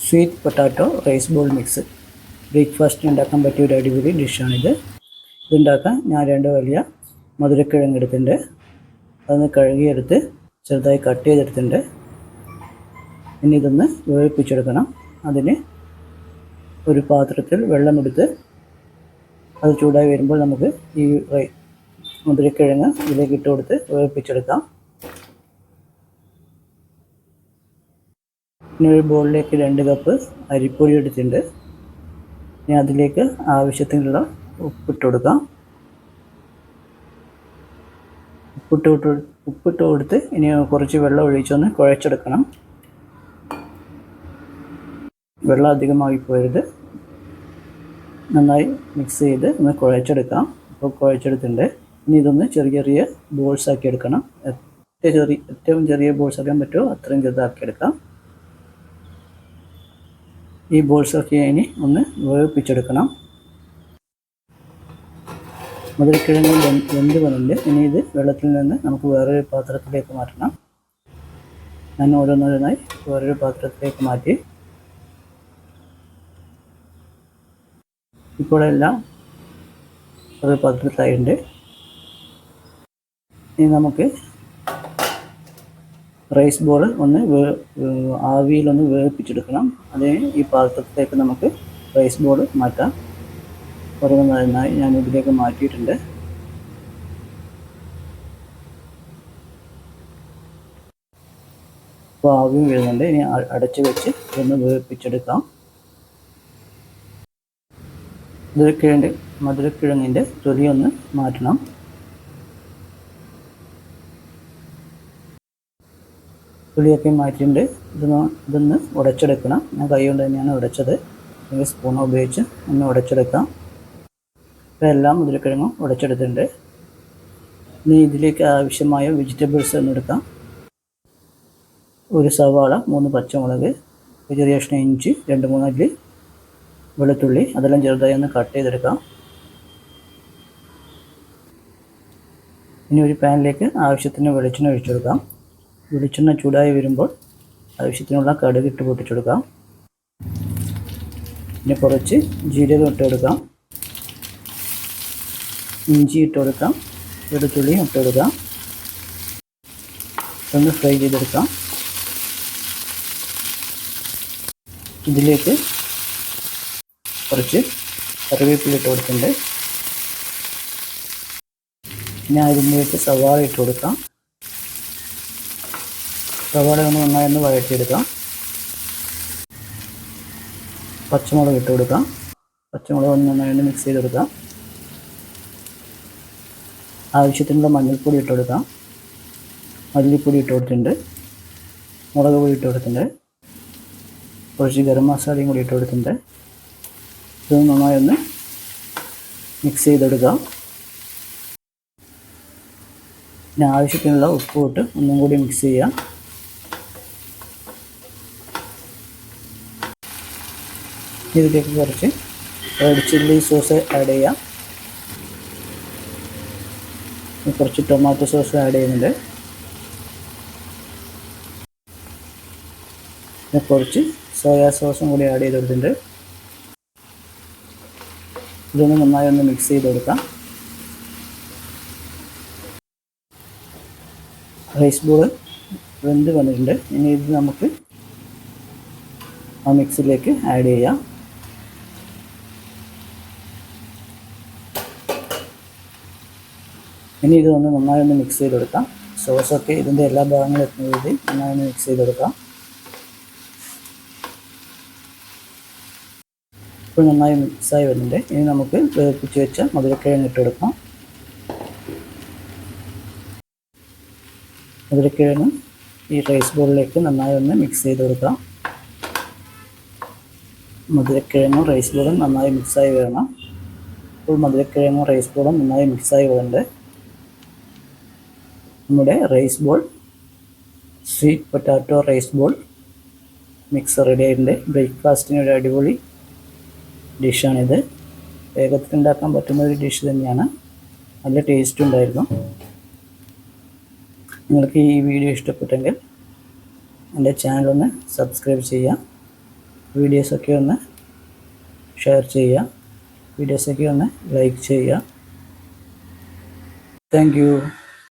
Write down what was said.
Sweet potato rice ball mix ബ്രേക്ക്ഫാസ്റ്റിന് ഉണ്ടാക്കാൻ പറ്റിയ ഒരു അടിപൊളി ഡിഷാണിത്. ഇതുണ്ടാക്കാൻ ഞാൻ 2 വലിയ മധുരക്കിഴങ്ങ് എടുത്തിട്ടുണ്ട്. അതൊന്ന് കഴുകിയെടുത്ത് ചെറുതായി കട്ട് ചെയ്തെടുത്തിട്ടുണ്ട്. ഇനി ഇതൊന്ന് വേവിപ്പിച്ചെടുക്കണം. അതിന് ഒരു പാത്രത്തിൽ വെള്ളമെടുത്ത് അത് ചൂടായി വരുമ്പോൾ നമുക്ക് ഈ മധുരക്കിഴങ്ങ് ഇതിലേക്ക് ഇട്ട് കൊടുത്ത് വേവിപ്പിച്ചെടുക്കാം. ഇനി ഒരു ബോളിലേക്ക് 2 കപ്പ് അരിപ്പൊടി എടുത്തിട്ടുണ്ട്. ഇനി അതിലേക്ക് ആവശ്യത്തിനുള്ള ഉപ്പിട്ട് കൊടുക്കാം. ഉപ്പിട്ട് കൊടുത്ത് ഇനി കുറച്ച് വെള്ളം ഒഴിച്ചൊന്ന് കുഴച്ചെടുക്കണം. വെള്ളം അധികമായി പോയത് നന്നായി മിക്സ് ചെയ്ത് ഒന്ന് കുഴച്ചെടുക്കാം. ഇപ്പോൾ കുഴച്ചെടുത്തിട്ടുണ്ട്. ഇനി ഇതൊന്ന് ചെറിയ ചെറിയ ബോൾസ് ആക്കി എടുക്കണം. ഏറ്റവും ചെറിയ ബോൾസ് ആക്കാൻ പറ്റുമോ അത്രയും ചെറുതാക്കി എടുക്കാം. ഈ ബോൾസൊക്കെ ഇനി ഒന്ന് വേവിപ്പിച്ചെടുക്കണം. മധുരക്കിഴങ്ങ് വെന്ത് വന്നിട്ടുണ്ട്. ഇനി ഇത് വെള്ളത്തിൽ നിന്ന് നമുക്ക് വേറൊരു പാത്രത്തിലേക്ക് മാറ്റണം. ഞാൻ ഓരോന്നോരോന്നായി വേറൊരു പാത്രത്തിലേക്ക് മാറ്റി. ഇപ്പോൾ എല്ലാം ഒരു പാത്രത്തിലായിട്ടുണ്ട്. ഇനി നമുക്ക് റൈസ് ബോൾ ഒന്ന് ആവിയിലൊന്ന് വേവിപ്പിച്ചെടുക്കണം. അതിന് ഈ പാത്രത്തിലേക്ക് നമുക്ക് റൈസ് ബോൾ മാറ്റാം. ഓരോന്നായി ഞാൻ ഇതിലേക്ക് മാറ്റിയിട്ടുണ്ട്. ഇപ്പോൾ ആവിയും വരുന്നുണ്ട്. ഇനി അടച്ചു വെച്ച് ഇതൊന്ന് വേവിപ്പിച്ചെടുക്കാം. മധുരക്കിഴങ്ങിൻ്റെ തൊലിയൊന്ന് മാറ്റണം. തൊലിയൊക്കെ മാറ്റിയിട്ടുണ്ട്. ഇതൊന്ന് ഉടച്ചെടുക്കണം. ഞാൻ കൈ കൊണ്ട് തന്നെയാണ് ഉടച്ചത്. അല്ലെങ്കിൽ സ്പൂൺ ഉപയോഗിച്ച് ഒന്ന് ഉടച്ചെടുക്കാം. ഇപ്പോൾ എല്ലാം മധുരക്കിഴങ്ങും ഉടച്ചെടുത്തിട്ടുണ്ട്. ഇനി ഇതിലേക്ക് ആവശ്യമായ വെജിറ്റബിൾസ് ഒന്ന് എടുക്കാം. ഒരു സവാള, 3 പച്ചമുളക്, ഒരു ചെറിയ കഷ്ണം ഇഞ്ചി, 2-3 അല്ലി വെളുത്തുള്ളി, അതെല്ലാം ചെറുതായി ഒന്ന് കട്ട് ചെയ്തെടുക്കാം. ഇനി ഒരു പാനിലേക്ക് ആവശ്യത്തിന് വെളിച്ചെണ്ണ ഒഴിച്ചു കൊടുക്കാം. വെളിച്ചെണ്ണ ചൂടായി വരുമ്പോൾ ആവശ്യത്തിനുള്ള കടുക് ഇട്ട് പൊട്ടിച്ചെടുക്കാം. പിന്നെ കുറച്ച് ജീരകം ഇട്ട് കൊടുക്കാം. ഇഞ്ചി ഇട്ട് കൊടുക്കാം. വെളുത്തുള്ളി ഇട്ട് കൊടുക്കാം. ഒന്ന് ഫ്രൈ ചെയ്തെടുക്കാം. ഇതിലേക്ക് കുറച്ച് കറിവേപ്പില ഇട്ട് കൊടുത്തിട്ടുണ്ട്. പിന്നെ അതിലേക്ക് സവാള ഇട്ട് കൊടുക്കാം. സവാള ഒന്ന് നന്നായി ഒന്ന് വഴറ്റിയെടുക്കാം. പച്ചമുളക് ഇട്ട് കൊടുക്കാം. പച്ചമുളക് ഒന്ന് നന്നായി ഒന്ന് മിക്സ് ചെയ്തെടുക്കാം. ആവശ്യത്തിനുള്ള മഞ്ഞൾപ്പൊടി ഇട്ട് കൊടുക്കാം. മല്ലിപ്പൊടി ഇട്ട് കൊടുത്തിട്ടുണ്ട്. മുളക് പൊടി ഇട്ട് കൊടുത്തിട്ടുണ്ട്. കുറച്ച് ഗരം മസാലയും കൂടി ഇട്ട് കൊടുത്തിട്ടുണ്ട്. ഇത് നന്നായി ഒന്ന് മിക്സ് ചെയ്തെടുക്കാം. പിന്നെ ആവശ്യത്തിനുള്ള ഉപ്പ് ഇട്ട് ഒന്നും കൂടി മിക്സ് ചെയ്യാം. ഇതിലേക്ക് കുറച്ച് റെഡ് ചില്ലി സോസ് ആഡ് ചെയ്യാം. കുറച്ച് ടൊമാറ്റോ സോസ് ആഡ് ചെയ്യുന്നുണ്ട്. പിന്നെ കുറച്ച് സോയാ സോസും കൂടി ആഡ് ചെയ്ത് കൊടുത്തിട്ടുണ്ട്. ഇതൊന്ന് നന്നായി ഒന്ന് മിക്സ് ചെയ്ത് കൊടുക്കാം. റൈസ് ബോൾ വെന്ത് വന്നിട്ടുണ്ട്. ഇനി ഇത് നമുക്ക് ആ മിക്സിലേക്ക് ആഡ് ചെയ്യാം. ഇനി ഇതൊന്ന് നന്നായി ഒന്ന് മിക്സ് ചെയ്ത് കൊടുക്കാം. സോസൊക്കെ ഇതിൻ്റെ എല്ലാ ഭാഗങ്ങളും എത്തുന്ന രീതിയിൽ നന്നായി ഒന്ന് മിക്സ് ചെയ്ത് കൊടുക്കാം. ഇപ്പോൾ നന്നായി മിക്സായി വരുന്നുണ്ട്. ഇനി നമുക്ക് വേവിപ്പിച്ച് വെച്ച മധുരക്കിഴങ്ങ് ഇട്ട് കൊടുക്കാം. മധുരക്കിഴങ്ങ് ഈ റൈസ് ബോളിലേക്ക് നന്നായി ഒന്ന് മിക്സ് ചെയ്ത് കൊടുക്കാം. മധുരക്കിഴങ്ങും റൈസ് ബോളും നന്നായി മിക്സായി വരണം. ഇപ്പോൾ മധുരക്കിഴങ്ങും റൈസ് ബോളും നന്നായി മിക്സായി വരുന്നുണ്ട്. നമ്മുടെ rice ball, sweet potato rice ball mix ready ആയിട്ടുണ്ട്. ബ്രേക്ക്ഫാസ്റ്റിന് ഒരു അടിപൊളി ഡിഷാണിത്. വേഗത്തിൽ ഉണ്ടാക്കാൻ പറ്റുന്ന ഒരു ഡിഷ് തന്നെയാണ്. നല്ല ടേസ്റ്റ് ഉണ്ടായിരുന്നു. നിങ്ങൾക്ക് ഈ വീഡിയോ ഇഷ്ടപ്പെട്ടെങ്കിൽ എൻ്റെ ചാനൽ ഒന്ന് സബ്സ്ക്രൈബ് ചെയ്യാം. വീഡിയോസൊക്കെ ഒന്ന് ഷെയർ ചെയ്യുക, വീഡിയോസൊക്കെ ഒന്ന് ലൈക്ക് ചെയ്യുക. Thank you.